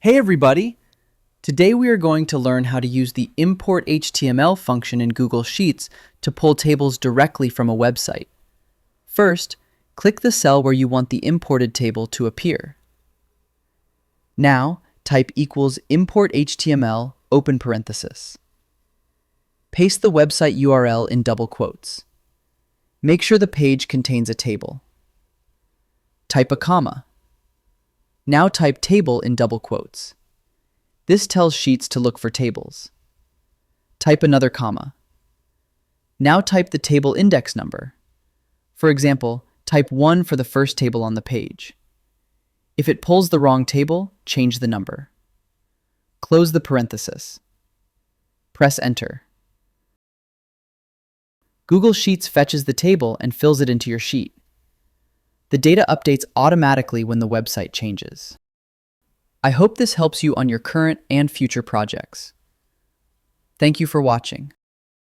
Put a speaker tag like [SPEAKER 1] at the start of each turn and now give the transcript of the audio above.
[SPEAKER 1] Hey everybody! Today we are going to learn how to use the IMPORTHTML function in Google Sheets to pull tables directly from a website. First, click the cell where you want the imported table to appear. Now, type equals IMPORTHTML, open parenthesis. Paste the website URL in double quotes. Make sure the page contains a table. Type a comma. Now type table in double quotes. This tells Sheets to look for tables. Type another comma. Now type the table index number. For example, type 1 for the first table on the page. If it pulls the wrong table, change the number. Close the parenthesis. Press Enter. Google Sheets fetches the table and fills it into your sheet. The data updates automatically when the website changes. I hope this helps you on your current and future projects. Thank you for watching.